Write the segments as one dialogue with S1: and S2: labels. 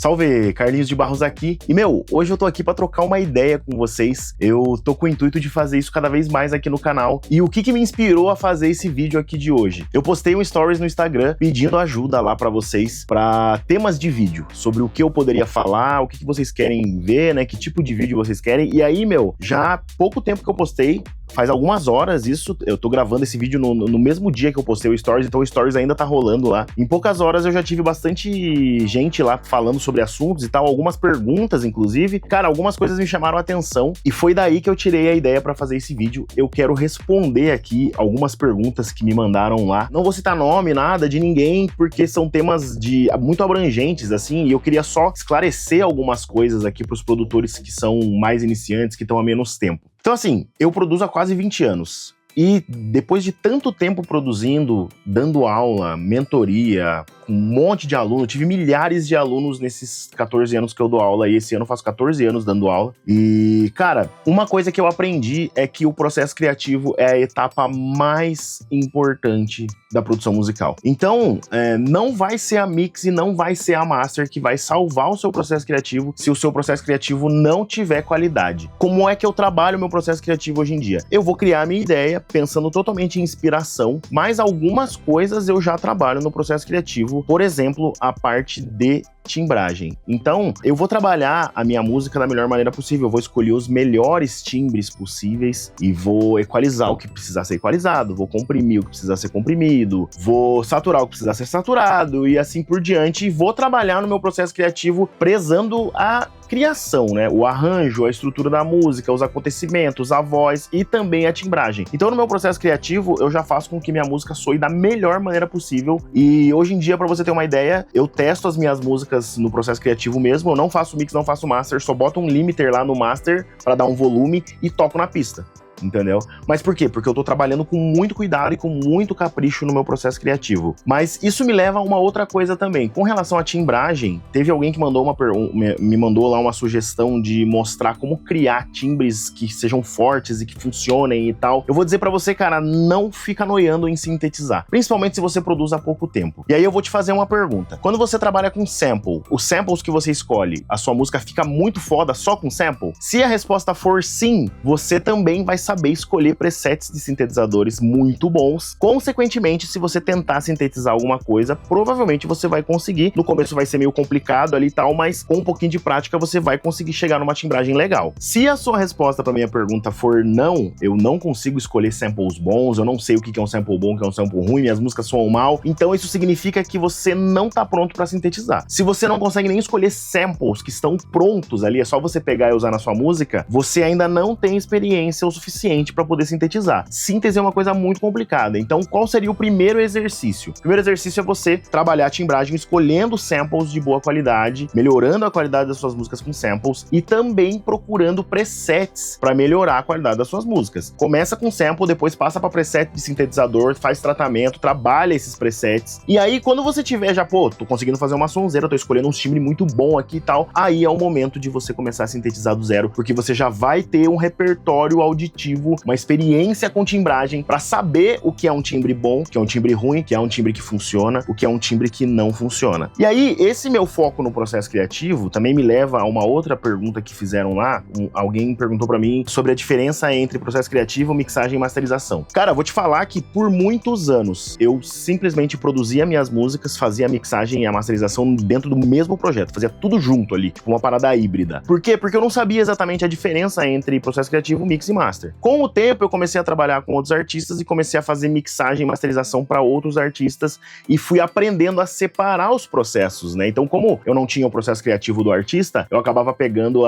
S1: Salve, Carlinhos de Barros aqui. E, hoje eu tô aqui pra trocar uma ideia com vocês. Eu tô com o intuito de fazer isso cada vez mais aqui no canal. E o que me inspirou a fazer esse vídeo aqui de hoje? Eu postei um stories no Instagram pedindo ajuda lá pra vocês, pra temas de vídeo, sobre o que eu poderia falar, o que vocês querem ver, né? Que tipo de vídeo vocês querem. E aí, já há pouco tempo que eu postei, faz algumas horas isso, eu tô gravando esse vídeo no mesmo dia que eu postei o Stories, então o Stories ainda tá rolando lá. Em poucas horas eu já tive bastante gente lá falando sobre assuntos e tal, algumas perguntas inclusive. Cara, algumas coisas me chamaram a atenção e foi daí que eu tirei a ideia pra fazer esse vídeo. Eu quero responder aqui algumas perguntas que me mandaram lá. Não vou citar nome, nada de ninguém, porque são temas muito abrangentes, assim, e eu queria só esclarecer algumas coisas aqui pros produtores que são mais iniciantes, que estão há menos tempo. Então, assim, eu produzo há quase 20 anos. E depois de tanto tempo produzindo, dando aula, mentoria, com um monte de aluno, tive milhares de alunos nesses 14 anos que eu dou aula, e esse ano eu faço 14 anos dando aula. E, cara, uma coisa que eu aprendi é que o processo criativo é a etapa mais importante da produção musical. Então, não vai ser a mix e não vai ser a master que vai salvar o seu processo criativo se o seu processo criativo não tiver qualidade. Como é que eu trabalho o meu processo criativo hoje em dia? Eu vou criar a minha ideia pensando totalmente em inspiração, mas algumas coisas eu já trabalho no processo criativo, por exemplo, a parte de timbragem. Então, eu vou trabalhar a minha música da melhor maneira possível, eu vou escolher os melhores timbres possíveis e vou equalizar o que precisar ser equalizado, vou comprimir o que precisar ser comprimido, vou saturar o que precisar ser saturado e assim por diante, e vou trabalhar no meu processo criativo prezando a criação, né? O arranjo, a estrutura da música, os acontecimentos, a voz e também a timbragem. Então, no meu processo criativo, eu já faço com que minha música soe da melhor maneira possível. E hoje em dia, pra você ter uma ideia, eu testo as minhas músicas no processo criativo mesmo. Eu não faço mix, não faço master, só boto um limiter lá no master pra dar um volume e toco na pista. Entendeu? Mas por quê? Porque eu tô trabalhando com muito cuidado e com muito capricho no meu processo criativo. Mas isso me leva a uma outra coisa também. Com relação à timbragem, teve alguém que me mandou lá uma sugestão de mostrar como criar timbres que sejam fortes e que funcionem e tal. Eu vou dizer pra você, cara, não fica noiando em sintetizar. Principalmente se você produz há pouco tempo. E aí eu vou te fazer uma pergunta. Quando você trabalha com sample, os samples que você escolhe, a sua música fica muito foda só com sample? Se a resposta for sim, você também vai saber escolher presets de sintetizadores muito bons. Consequentemente, se você tentar sintetizar alguma coisa, provavelmente você vai conseguir. No começo vai ser meio complicado ali e tal, mas com um pouquinho de prática você vai conseguir chegar numa timbragem legal. Se a sua resposta para minha pergunta for não, eu não consigo escolher samples bons, eu não sei o que é um sample bom, o que é um sample ruim, minhas músicas soam mal, então isso significa que você não tá pronto para sintetizar. Se você não consegue nem escolher samples que estão prontos ali, é só você pegar e usar na sua música, você ainda não tem experiência o suficiente para poder sintetizar. Síntese é uma coisa muito complicada, então qual seria o primeiro exercício? O primeiro exercício é você trabalhar a timbragem escolhendo samples de boa qualidade, melhorando a qualidade das suas músicas com samples e também procurando presets para melhorar a qualidade das suas músicas. Começa com sample, depois passa para preset de sintetizador, faz tratamento, trabalha esses presets e aí quando você tiver já, tô conseguindo fazer uma sonzeira, tô escolhendo um timbre muito bom aqui e tal, aí é o momento de você começar a sintetizar do zero, porque você já vai ter um repertório auditivo, uma experiência com timbragem para saber o que é um timbre bom, o que é um timbre ruim, o que é um timbre que funciona, o que é um timbre que não funciona. E aí, esse meu foco no processo criativo também me leva a uma outra pergunta que fizeram lá. Alguém perguntou para mim sobre a diferença entre processo criativo, mixagem e masterização. Cara, eu vou te falar que por muitos anos eu simplesmente produzia minhas músicas, fazia a mixagem e a masterização dentro do mesmo projeto, fazia tudo junto ali, tipo uma parada híbrida. Por quê? Porque eu não sabia exatamente a diferença entre processo criativo, mix e master. Com o tempo, eu comecei a trabalhar com outros artistas e comecei a fazer mixagem e masterização para outros artistas e fui aprendendo a separar os processos, né? Então, como eu não tinha o processo criativo do artista, eu acabava pegando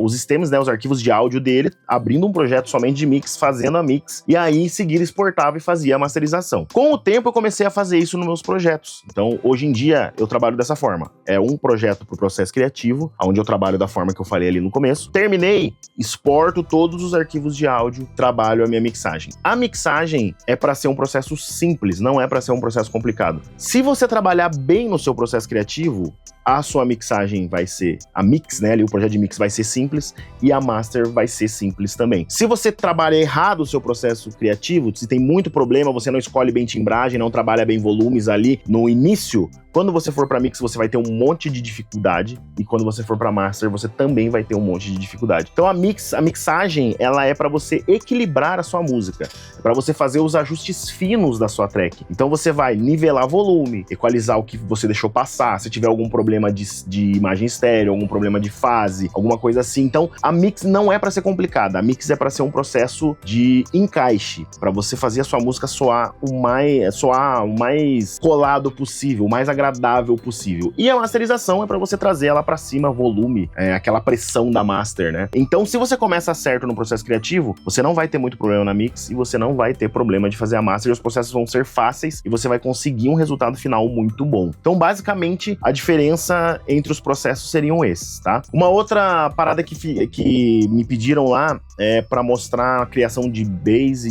S1: os stems, né, os arquivos de áudio dele, abrindo um projeto somente de mix, fazendo a mix, e aí em seguida exportava e fazia a masterização. Com o tempo, eu comecei a fazer isso nos meus projetos. Então, hoje em dia, eu trabalho dessa forma. É um projeto para o processo criativo, onde eu trabalho da forma que eu falei ali no começo. Terminei, exporto todos os arquivos de áudio, trabalho a minha mixagem. A mixagem é para ser um processo simples, não é para ser um processo complicado. Se você trabalhar bem no seu processo criativo, a sua mixagem vai ser, a mix, né, ali o projeto de mix vai ser simples e a master vai ser simples também. Se você trabalha errado o seu processo criativo, se tem muito problema, você não escolhe bem timbragem, não trabalha bem volumes ali no início, quando você for para mix, você vai ter um monte de dificuldade, e quando você for para master, você também vai ter um monte de dificuldade. Então a mixagem, ela é para você equilibrar a sua música, é para você fazer os ajustes finos da sua track. Então você vai nivelar volume, equalizar o que você deixou passar, se tiver algum problema de imagem estéreo, algum problema de fase, alguma coisa assim. Então a mix não é para ser complicada, a mix é para ser um processo de encaixe, para você fazer a sua música soar o mais colado possível, o mais agradável possível. E a masterização é para você trazer ela para cima, volume, aquela pressão da master, né? Então, se você começa certo no processo criativo, você não vai ter muito problema na mix e você não vai ter problema de fazer a master, e os processos vão ser fáceis e você vai conseguir um resultado final muito bom. Então, basicamente, a diferença entre os processos seriam esses, tá? Uma outra parada que me pediram lá é para mostrar a criação de bass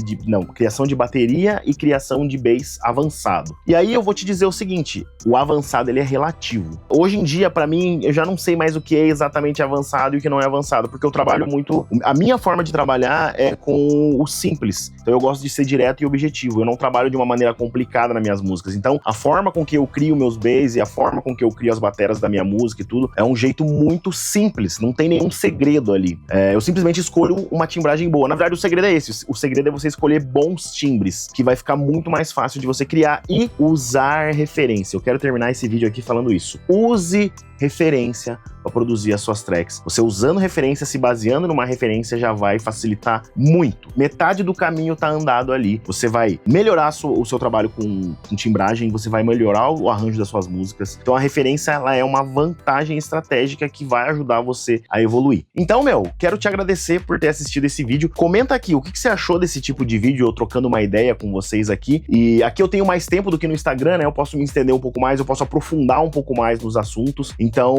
S1: criação de bateria e criação de bass avançado. E aí eu vou te dizer o seguinte, o avançado ele é relativo. Hoje em dia, para mim, eu já não sei mais o que é exatamente avançado e o que não é avançado, porque eu trabalho muito... A minha forma de trabalhar é com o simples. Então eu gosto de ser direto e objetivo. Eu não trabalho de uma maneira complicada nas minhas músicas. Então a forma com que eu crio meus bass e a forma com que eu crio as bateras da minha música e tudo é um jeito muito simples. Não tem nenhum segredo ali. Eu simplesmente escolho uma timbragem boa. Na verdade, o segredo é esse. O segredo é você escolher bons timbres, que vai ficar muito mais fácil de você criar e usar referência. Eu quero terminar esse vídeo aqui falando isso. Use referência para produzir as suas tracks. Você usando referência, se baseando numa referência, já vai facilitar muito. Metade do caminho tá andado ali. Você vai melhorar o seu trabalho com timbragem, você vai melhorar o arranjo das suas músicas. Então a referência, ela é uma vantagem estratégica que vai ajudar você a evoluir. Então, quero te agradecer por ter assistido esse vídeo. Comenta aqui o que você achou desse tipo de vídeo, eu trocando uma ideia com vocês aqui. E aqui eu tenho mais tempo do que no Instagram, né? Eu posso me estender um pouco mais, eu posso aprofundar um pouco mais nos assuntos. Então,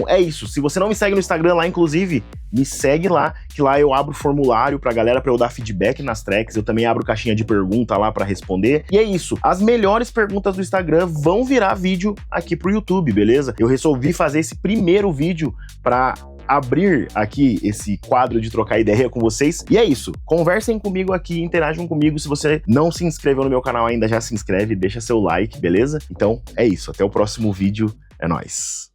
S1: é isso. Se você não me segue no Instagram lá, inclusive, me segue lá, que lá eu abro formulário pra galera pra eu dar feedback nas tracks. Eu também abro caixinha de pergunta lá pra responder. E é isso. As melhores perguntas do Instagram vão virar vídeo aqui pro YouTube, beleza? Eu resolvi fazer esse primeiro vídeo pra abrir aqui esse quadro de trocar ideia com vocês. E é isso. Conversem comigo aqui, interajam comigo. Se você não se inscreveu no meu canal ainda, já se inscreve, deixa seu like, beleza? Então, é isso. Até o próximo vídeo. É nóis.